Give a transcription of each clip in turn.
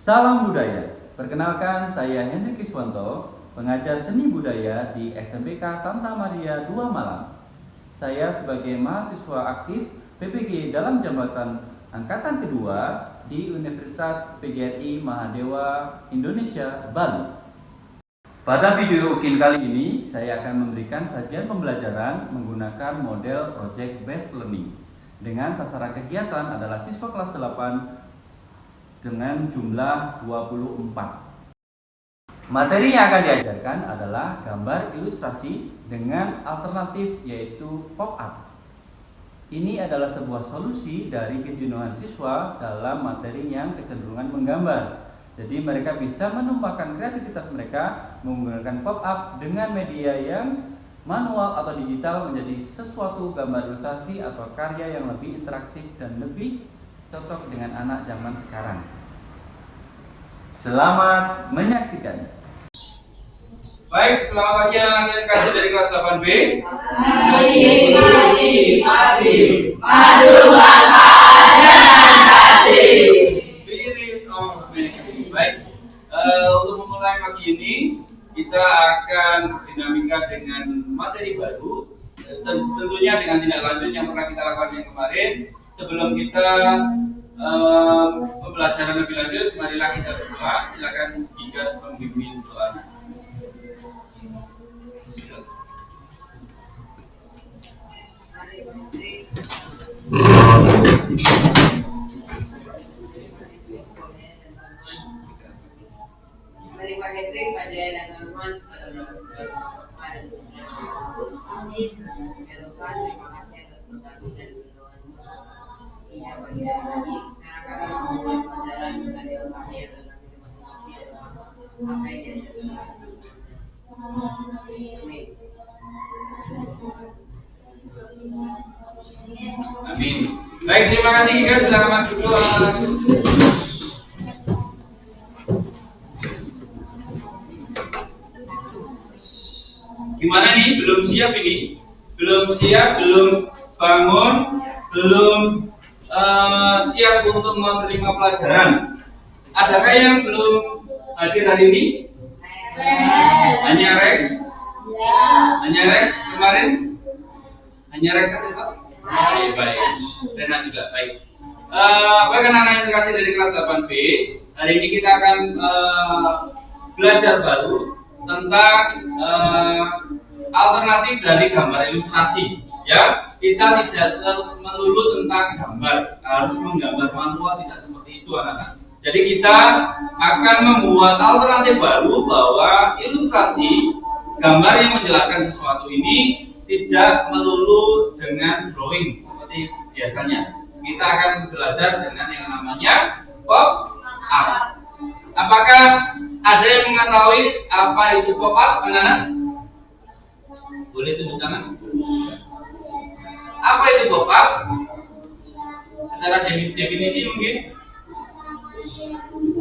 Salam budaya. Perkenalkan, saya Hendrik Iswanto, pengajar seni budaya di SMPK Santa Maria II Malang. Saya sebagai mahasiswa aktif PPG dalam jabatan angkatan kedua di Universitas PGRI Mahadewa Indonesia, Bali. Pada video UKIN kali ini, saya akan memberikan sajian pembelajaran menggunakan model Project Based Learning. Dengan sasaran kegiatan adalah siswa kelas 8 dengan jumlah 24. Materi yang akan diajarkan adalah gambar ilustrasi dengan alternatif yaitu pop-up. Ini adalah sebuah solusi dari kejenuhan siswa dalam materi yang kecenderungan menggambar. Jadi mereka bisa menumpahkan kreativitas mereka menggunakan pop-up dengan media yang manual atau digital menjadi sesuatu gambar ilustrasi atau karya yang lebih interaktif dan lebih cocok dengan anak zaman sekarang. Selamat menyaksikan. Baik, selamat pagi anak-anak yang kasih dari kelas 8B. Mari, majukan dengan kasih. Spirit of Making. Baik, untuk memulai pagi ini kita akan dinamika dengan materi baru. Tentunya dengan tindak lanjut yang pernah kita lakukan yang kemarin. Sebelum kita pembelajaran lebih lanjut, marilah kita berdoa. Silakan Gigas pembimbing doanya. Mari Pak Hendrik, Pak Jaya dan teman-teman Amin. Ya Tuhan, terima kasih atas berkat dan doamu. Hingga pagi hari ini, sekarang kami memulai pelajaran dari kami yang dalam apa yang diajarkan. Amin. Amin. Baik, terima kasih Gigas. Silakan duduk. Gimana nih? Belum siap ini? Belum siap, belum bangun, belum siap untuk menerima pelajaran. Adakah yang belum hadir hari ini? Hanya Rex? Hanya Rex kemarin? Hanya Rex saja Pak? Baik. Rena juga baik. Baik anak-anak yang terkasih dari kelas 8B, hari ini kita akan belajar baru tentang alternatif dari gambar ilustrasi. Ya, kita tidak melulu tentang gambar, harus menggambar manual, tidak seperti itu anak-anak. Jadi kita akan membuat alternatif baru bahwa ilustrasi gambar yang menjelaskan sesuatu ini tidak melulu dengan drawing seperti biasanya. Kita akan belajar dengan yang namanya pop-up. Apakah ada yang mengetahui apa itu pop-up, anak-anak? Boleh tunjuk tangan. Apa itu pop-up? Secara definisi mungkin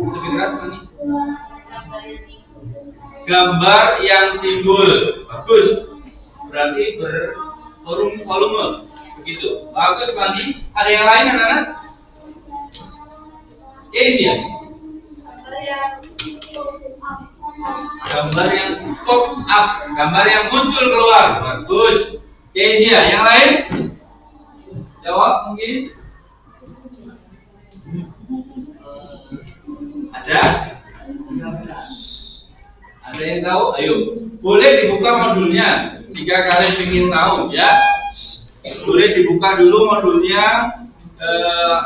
lebih keras nih. Gambar yang timbul. Bagus. Berarti bervolume. Begitu. Bagus, Pandi. Ada yang lain, anak-anak? Yes, ya. Gambar yang pop up, gambar yang muncul keluar. Bagus. Kezia, yang lain? Jawab mungkin. Ada? Ada yang tahu? Ayo, boleh dibuka modulnya jika kalian ingin tahu ya. Boleh dibuka dulu modulnya.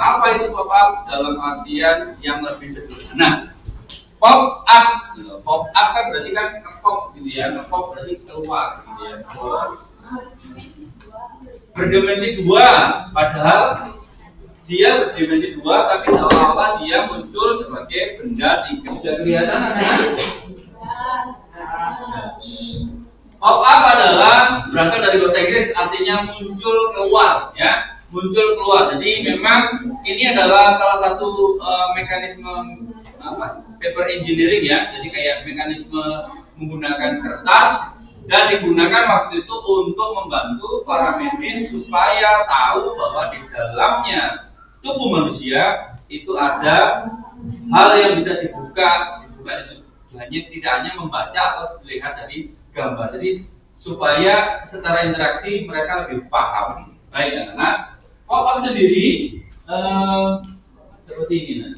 Apa itu pop up dalam artian yang lebih sederhana? Pop up kan berarti kan ngepop gitu ya, ngepop berarti keluar gitu ya. Berdimensi 2, padahal dia berdimensi 2 tapi seolah-olah dia muncul sebagai benda 3. Sudah kelihatan anak-anak? Pop up adalah berasal dari bahasa Inggris, artinya muncul keluar ya. Muncul keluar. Jadi memang ini adalah salah satu mekanisme paper engineering ya. Jadi kayak mekanisme menggunakan kertas dan digunakan waktu itu untuk membantu para medis supaya tahu bahwa di dalamnya tubuh manusia itu ada hal yang bisa dibuka itu tidak hanya membaca atau dilihat dari gambar. Jadi supaya secara interaksi mereka lebih paham. Baik anak-anak, pop-up sendiri seperti ini. Nah.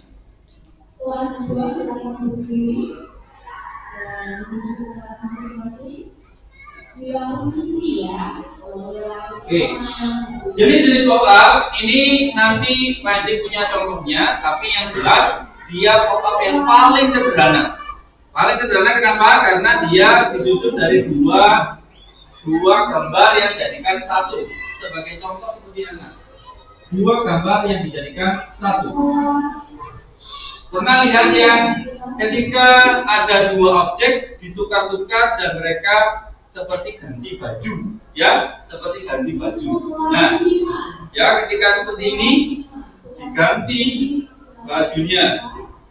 Oke, jenis-jenis pop-up ini nanti punya contohnya, tapi yang jelas dia pop-up yang paling sederhana. Paling sederhana kenapa? Karena dia disusun dari dua gambar yang dijadikan satu. Sebagai contoh seperti ini. Dua gambar yang dijadikan satu. Pernah lihat yang ketika ada dua objek ditukar-tukar dan mereka seperti ganti baju, ya, seperti ganti baju. Nah, ya ketika seperti ini diganti bajunya.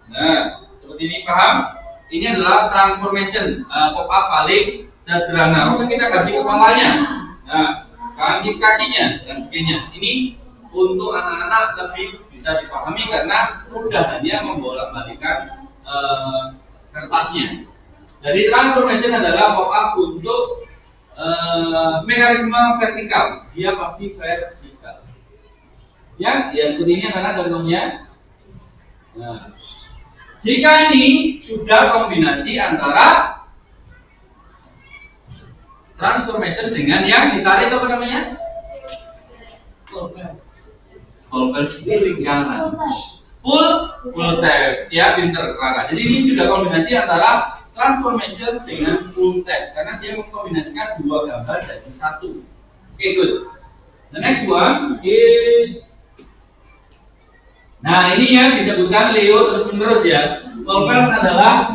Nah, seperti ini paham? Ini adalah transformation pop-up paling sederhana. Waktu kita ganti kepalanya, nah, ganti kakinya dan sebagainya. Ini untuk anak-anak lebih bisa dipahami karena mudah hanya membolak-balikan kertasnya. Jadi transformation adalah pop-up untuk mekanisme vertikal. Dia pasti vertikal. Ya seperti ini anak-anak contohnya. Nah, jika ini sudah kombinasi antara transformation dengan yang ditarik apa namanya? Volver lingkaran. Full text ya, pinter Clara. Jadi ini sudah kombinasi antara transformation dengan full text karena dia mengkombinasikan dua gambar jadi satu. Oke, good. The next one is, nah ini yang disebutkan Leo terus menerus ya. Volver adalah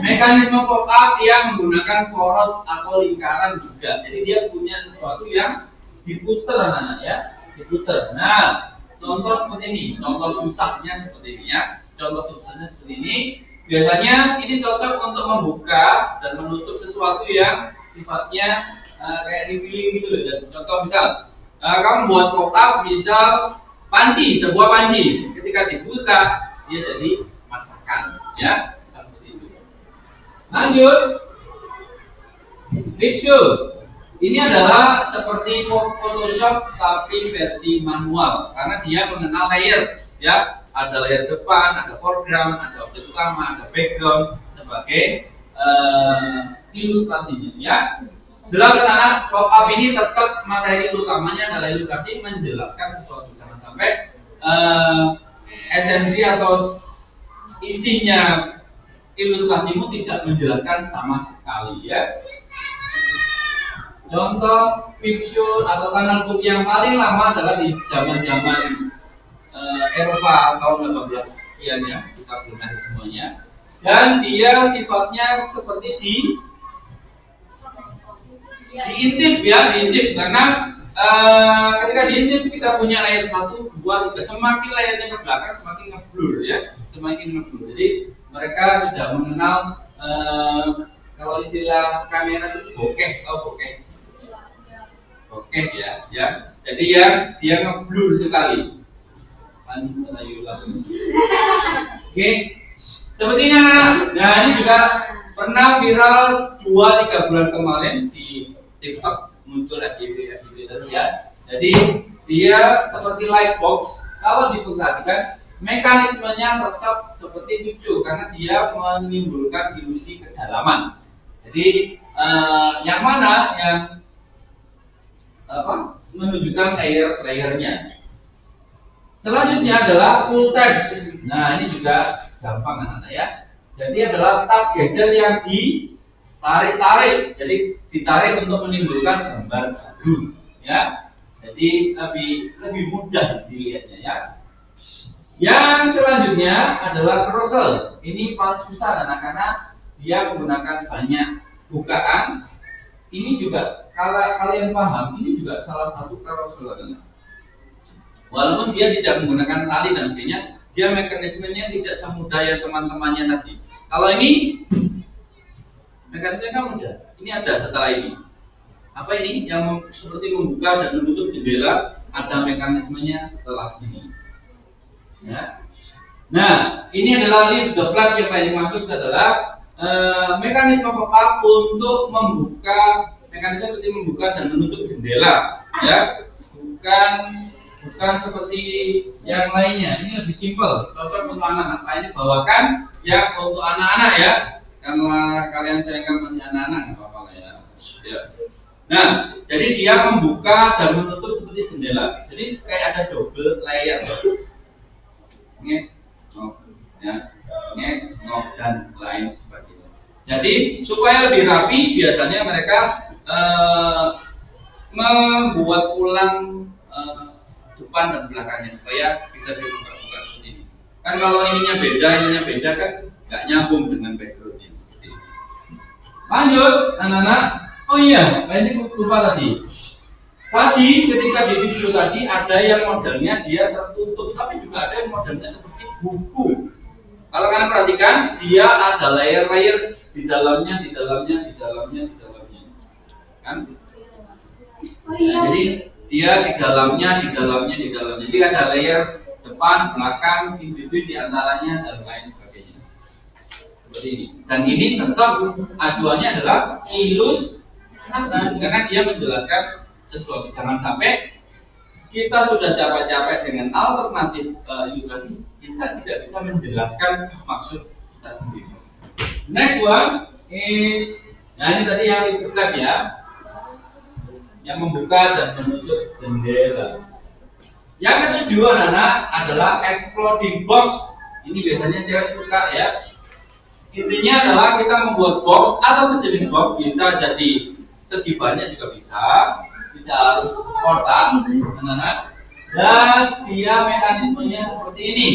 mekanisme pop-up yang menggunakan poros atau lingkaran juga. Jadi dia punya sesuatu yang diputer anak-anak ya, diputer. Nah, contoh seperti ini, contoh susahnya seperti ini ya. Contoh susahnya seperti ini. Biasanya ini cocok untuk membuka dan menutup sesuatu yang sifatnya kayak revealing gitu loh. Contoh misal, kamu buat pop-up misal panci, sebuah panci. Ketika dibuka, dia jadi masakan, ya, seperti itu. Lanjut, picture. Ini adalah seperti Photoshop tapi versi manual karena dia mengenal layer, ya. Ada layer depan, ada foreground, ada objek utama, ada background sebagai ilustrasinya, ya. Jelas anak-anak, pop-up ini tetap materi utamanya adalah ilustrasi, menjelaskan sesuatu. Jangan sampai esensi atau isinya ilustrasimu tidak menjelaskan sama sekali, ya. Contoh picture atau tunnel book yang paling lama adalah di zaman-zaman Eropa tahun 18 sekian ya, kita belum ada semuanya. Dan dia sifatnya seperti diintip ya, diintip karena ketika diintip kita punya layar 1, 2, 3. Semakin layarnya ke belakang semakin ngeblur ya, semakin ngeblur. Jadi mereka sudah mengenal kalau istilah kamera itu bokeh, bokeh ya, ya. Jadi ya dia ngeblur sekali. Oke, sepertinya. Nah ini juga pernah viral 2-3 bulan kemarin di TikTok, muncul FYP terus ya. Jadi dia seperti lightbox. Kalau diperhatikan mekanismenya tetap seperti picture karena dia menimbulkan ilusi kedalaman. Jadi yang mana yang menunjukkan layernya. Selanjutnya adalah full text. Nah ini juga gampang anak-anak ya. Jadi adalah tab geser yang ditarik-tarik. Jadi ditarik untuk menimbulkan gambar baru, ya. Jadi lebih mudah dilihatnya ya. Yang selanjutnya adalah carousel. Ini paling susah anak-anak, dia menggunakan banyak bukaan. Ini juga kalau kalian paham, ini juga salah satu carousel anak-anak. Walaupun dia tidak menggunakan tali dan sebagainya, dia mekanismenya tidak semudah yang teman-temannya tadi. Kalau ini mekanismenya kan mudah. Ini ada setelah ini. Apa ini? Yang seperti membuka dan menutup jendela, ada mekanismenya setelah ini. Ya. Nah, ini adalah lift the flap yang tadi dimaksud adalah mekanisme pop-up untuk membuka, mekanisme seperti membuka dan menutup jendela, ya, bukan seperti yang lainnya. Ini lebih simpel, cocok untuk anak-anak. Nah, ini bawakan ya untuk anak-anak ya, karena kalian sayangkan masih anak-anak, nggak apa-apa lah ya. Ya. Nah, jadi dia membuka dan menutup seperti jendela. Jadi kayak ada double layer. Ya, dan lain sebagainya. Jadi supaya lebih rapi, biasanya mereka membuat ulang depan dan belakangnya supaya bisa dibuka-buka seperti ini. Kan kalau ininya beda kan nggak nyambung dengan backgroundnya seperti ini. Lanjut, anak-anak. Oh iya, ini lupa tadi. Tadi ketika di video tadi ada yang modelnya dia tertutup, tapi juga ada yang modelnya seperti buku. Kalau kalian perhatikan, dia ada layer-layer di dalamnya, kan? Nah, jadi dia di dalamnya. Jadi ada layer depan, belakang, in between di antaranya dan lain sebagainya. Seperti ini. Dan ini tetap acuannya adalah ilustrasi, karena dia menjelaskan sesuatu. Jangan sampai kita sudah capek-capek dengan alternatif ilustrasi, kita tidak bisa menjelaskan maksud kita sendiri. Next one is, nah ini tadi yang dibuka ya, yang membuka dan menutup jendela. Yang ketujuh anak-anak adalah exploding box. Ini biasanya cewek suka ya. Intinya adalah kita membuat box atau sejenis box, bisa jadi segi banyak juga bisa. Tidak harus kotak, anak-anak. Dan dia mekanismenya seperti ini.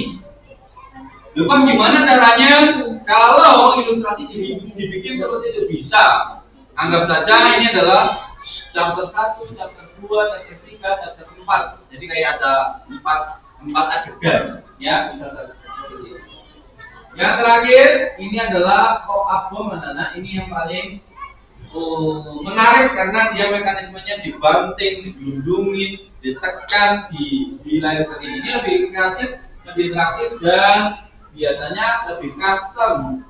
Lupa gimana caranya? Kalau ilustrasi dibikin seperti itu bisa. Anggap saja ini adalah chapter 1, chapter 2, chapter 3, chapter 4. Jadi kayak ada 4 adegan, ya bisa seperti itu. Yang terakhir ini adalah pop-up bomb, anak-anak. Ini yang paling menarik karena dia mekanismenya dibanting, digelundungin, ditekan di layar seperti ini. Ini lebih kreatif, lebih interaktif, dan biasanya lebih custom.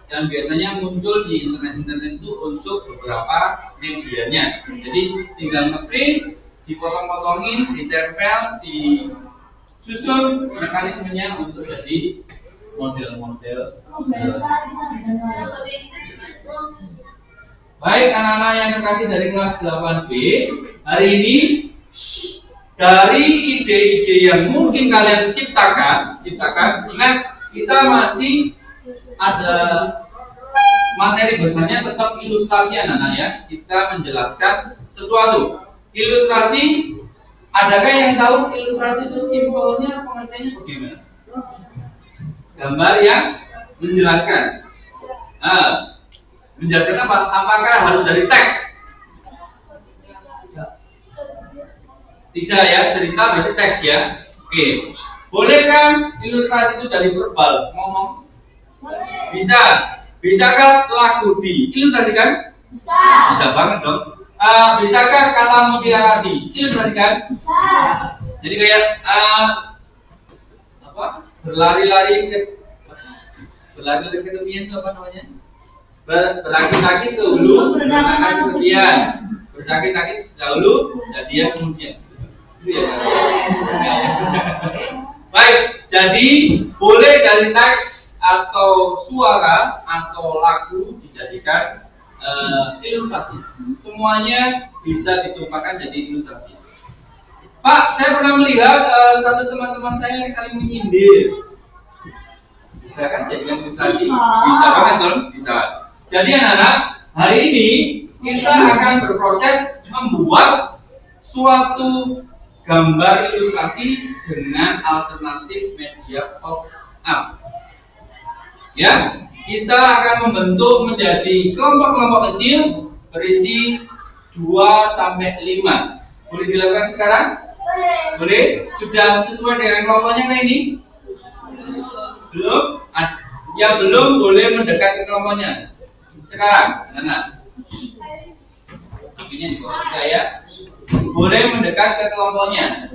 Dan biasanya muncul di internet itu untuk beberapa medianya. Jadi tinggal ngeprint, dipotong-potongin, ditempel, disusun mekanismenya untuk jadi model-model. Baik anak-anak yang terkasih dari kelas 8B, hari ini dari ide-ide yang mungkin kalian ciptakan, ingat kita masih ada materi besarnya tetap ilustrasi anak-anak ya. Kita menjelaskan sesuatu. Ilustrasi, adakah yang tahu ilustrasi itu simpelnya pengertiannya bagaimana? Gambar yang menjelaskan. Menjelaskan apa? Apakah harus dari teks? Tidak ya, cerita berarti teks ya. Oke. Bolehkah ilustrasi itu dari verbal, ngomong? Bisa. Bisakah lagu diilustrasikan? Bisa. Bisa banget dong. Bisakah kata mutiara diilustrasikan? Bisa. Jadi kayak berlari-lari ke tepian itu apa namanya? Berakit-akit ke hulu, berakit ke tepian. Bersakit-sakit dahulu, jadian kemudian. Itu ya. Baik, jadi boleh dari teks atau suara atau lagu dijadikan ilustrasi. Semuanya bisa ditumpahkan jadi ilustrasi. Pak, saya pernah melihat status teman-teman saya yang saling menyindir. Bisa kan jadikan ilustrasi? Bisa banget dong, bisa. Jadi anak-anak, hari ini kita akan berproses membuat suatu gambar ilustrasi dengan alternatif media pop-up. Ya, kita akan membentuk menjadi kelompok-kelompok kecil berisi 2-5. Boleh dilakukan sekarang? Boleh? Sudah sesuai dengan kelompoknya kayak ini? Belum? Yang belum boleh mendekat ke kelompoknya. Sekarang, anak-anak. Apinya di bawah juga ya. Boleh mendekat ke kelompoknya.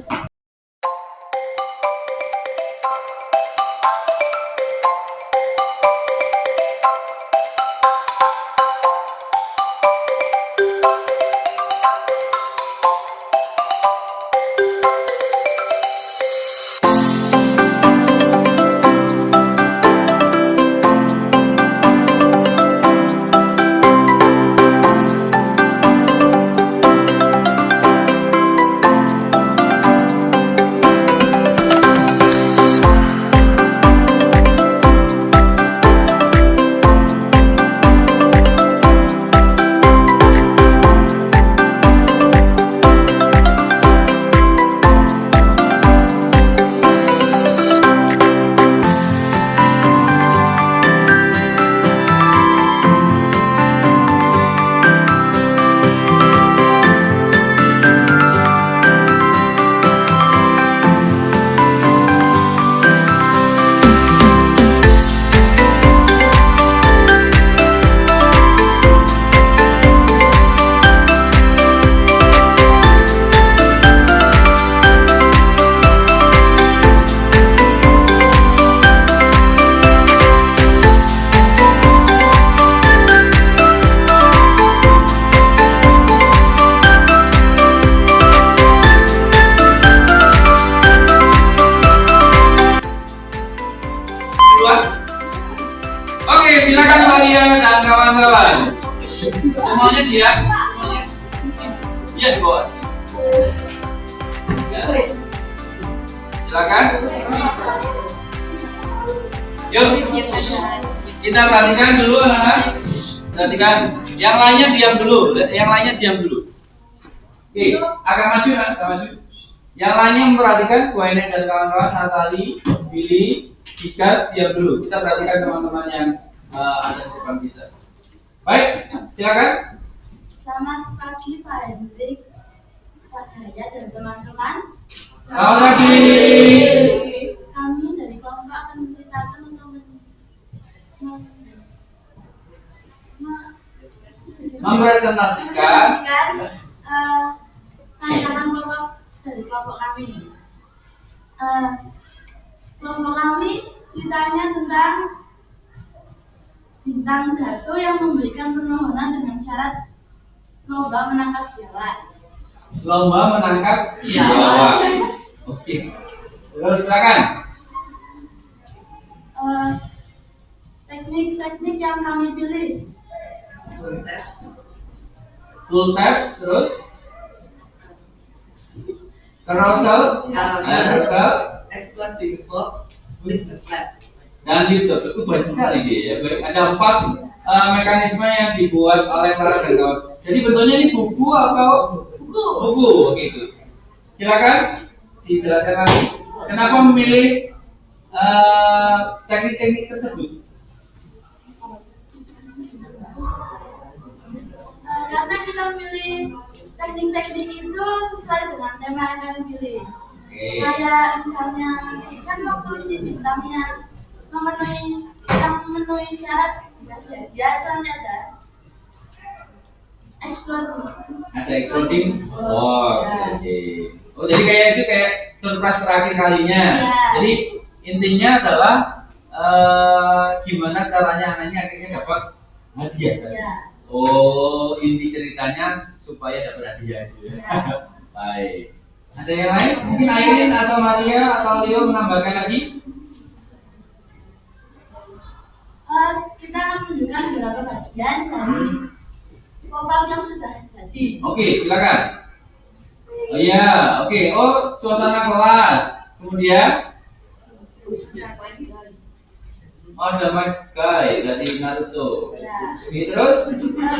diam semuanya. Iya di bawah. Ya. Silakan. Yuk, kita perhatikan dulu anak-anak. Perhatikan. Yang lainnya diam dulu. Yang lainnya diam dulu. Oke, agak maju, agak maju. Yang lainnya memperhatikan Bu Ainet dan kawan-kawan, Natali, Billy, Ikas, diam dulu. Kita perhatikan teman-teman yang ada di depan kita. Baik, silakan. Selamat pagi Pak Hendrik, Pak Jaya dan teman-teman. Selamat pagi. Kami dari kelompok akan menceritakan untuk Mempresentasikan tantangan kelompok dari kelompok kami. Kelompok kami ceritanya tentang bintang jatuh yang memberikan permohonan dengan syarat lomba menangkap biawak. Lomba menangkap biawak. Oke. Terus silakan. Teknik-teknik yang kami pilih. Full taps terus. Carousel. Explore the box, lift the flap. Dan YouTube itu banyak sekali dia ya. Ada 4 mekanisme yang dibuat oleh Clara dan kawan. Jadi bentuknya ini buku atau buku? Oke itu. Silakan dijelaskan lagi. Kenapa memilih teknik-teknik tersebut? Karena kita memilih teknik-teknik itu sesuai dengan tema yang kalian pilih. Kayak misalnya kan waktu si bintangnya memenuhi syarat dikasih hadiah itu nanti ada exploding. Ada exploding. Oh, oh jadi kayak itu kayak surprise terakhir kalinya. Ya. Jadi intinya adalah gimana caranya anaknya akhirnya dapat hadiah. Ya. Oh, inti ceritanya supaya dapat hadiah itu. Ya. Baik. Ada yang lain? Mungkin Airin atau Maria atau Leo menambahkan lagi? Kita akan menunjukkan beberapa bagian dari pop-up yang sudah jadi. Oke, silakan. Oh iya, oke. Oh, suasana kelas. Kemudian oh, ada mic guy dari Naruto. Ya. Oke, terus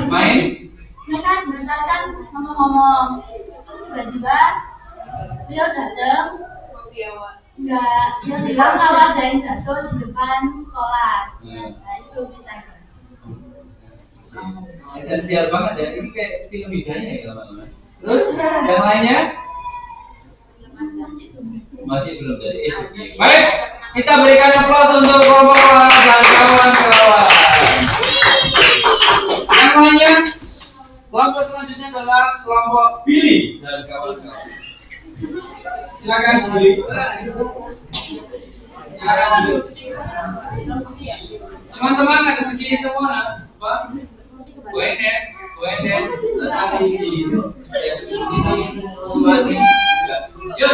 main. Mereka berdasarkan ngomong-ngomong, terus tiba-tiba Leo datang. Enggak, dia bilang kalau ada yang jatuh di depan sekolah. Nah itu ceritanya. Esensial banget ya. Ini kayak film hidayah ya teman-teman. Terus yang lainnya masih belum dari SD. Baik, kita berikan aplaus untuk kelompok Clara dan kawan-kawan. Yang lainnya, kelompok selanjutnya adalah kelompok Billy dan kawan-kawan. Silakan Billy. Silakan Billy. Teman-teman ada di sini semua, Pak. Buenet, tadi di sini. Yuk.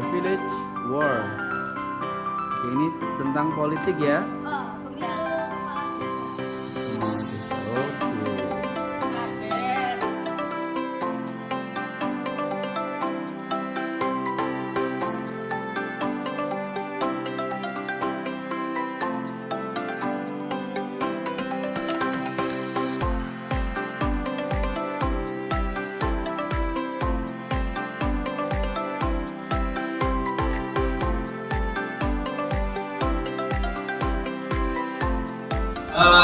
The Village War. Ini tentang politik ya.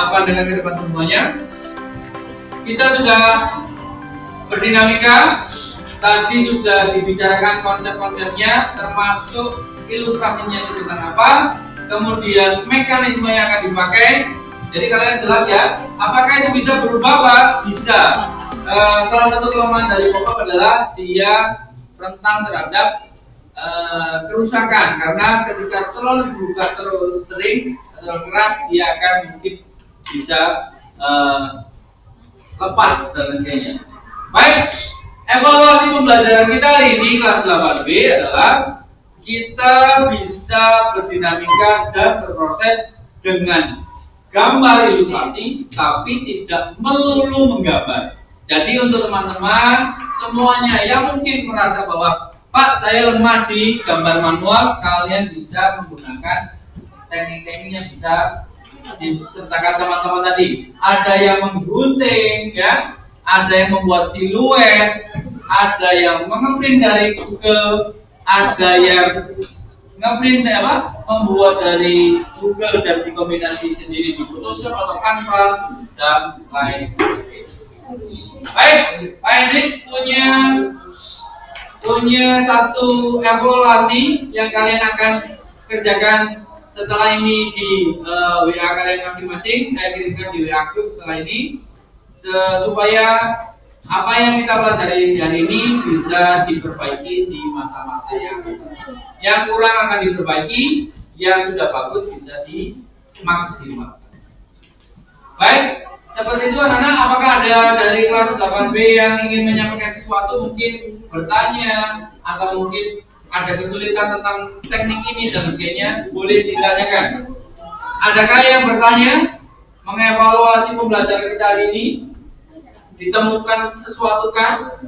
Pandangan ke depan semuanya. Kita sudah berdinamika. Tadi sudah dibicarakan konsep-konsepnya, termasuk ilustrasinya itu tentang apa, kemudian mekanisme yang akan dipakai. Jadi kalian jelas ya. Apakah itu bisa berubah, Pak? Bisa. Salah satu kelemahan dari pop-up adalah dia rentan terhadap kerusakan, karena ketika terlalu dibuka terlalu sering, terlalu keras, dia akan mungkin bisa lepas dan sebagainya. Baik, evaluasi pembelajaran kita hari ini kelas 8B adalah kita bisa berdinamika dan berproses dengan gambar ilustrasi, tapi tidak melulu menggambar. Jadi untuk teman-teman semuanya yang mungkin merasa bahwa Pak, saya lemah di gambar manual, kalian bisa menggunakan teknik-teknik yang bisa disertakan teman-teman tadi. Ada yang menggunting, ya, ada yang membuat siluet, ada yang mengeprint dari Google, ada yang ngeprint membuat dari Google dan dikombinasi sendiri di Photoshop atau Canva dan lain. Baik, Pak Hendrik punya satu evaluasi yang kalian akan kerjakan setelah ini di WA kalian masing-masing. Saya kirimkan di WA group setelah ini supaya apa yang kita pelajari hari ini bisa diperbaiki di masa-masa yang kurang akan diperbaiki, yang sudah bagus bisa dimaksimalkan. Baik, seperti itu anak-anak. Apakah ada dari kelas 8B yang ingin menyampaikan sesuatu, mungkin bertanya atau mungkin ada kesulitan tentang teknik ini dan sebagainya, boleh ditanyakan. Adakah yang bertanya mengevaluasi pembelajaran kita hari ini? Ditemukan sesuatu kan?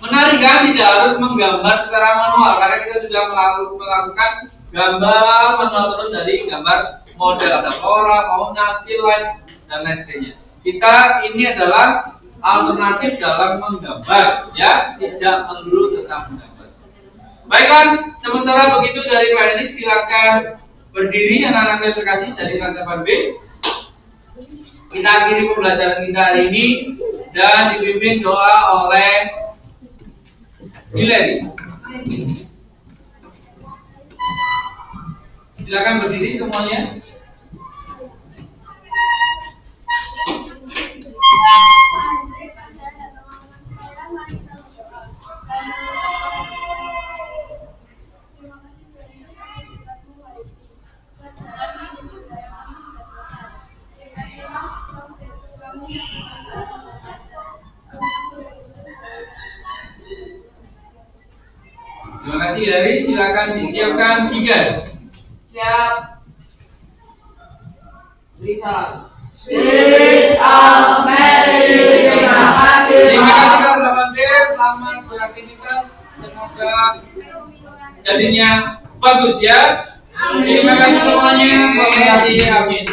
Menarik kan? Tidak harus menggambar secara manual, karena kita sudah melakukan gambar manual terus dari gambar model, ada flora, fauna, still life dan lain sebagainya. Kita ini adalah alternatif dalam menggambar, ya, tidak melulu tentang menggambar. Baiklah, sementara begitu dari Pak Hendrik, silakan berdiri anak-anak yang terkasih dari kelas 8B. Kita akhiri pembelajaran kita hari ini dan dipimpin doa oleh Hilary. Silakan berdiri semuanya. Terima kasih Hilary, silakan disiapkan Gigas. Siap. Bisa. Terima kasih. Terima kasih kelas 8B, selamat beraktivitas. Semoga jadinya bagus ya. Terima kasih semuanya. Terima kasih. Amin.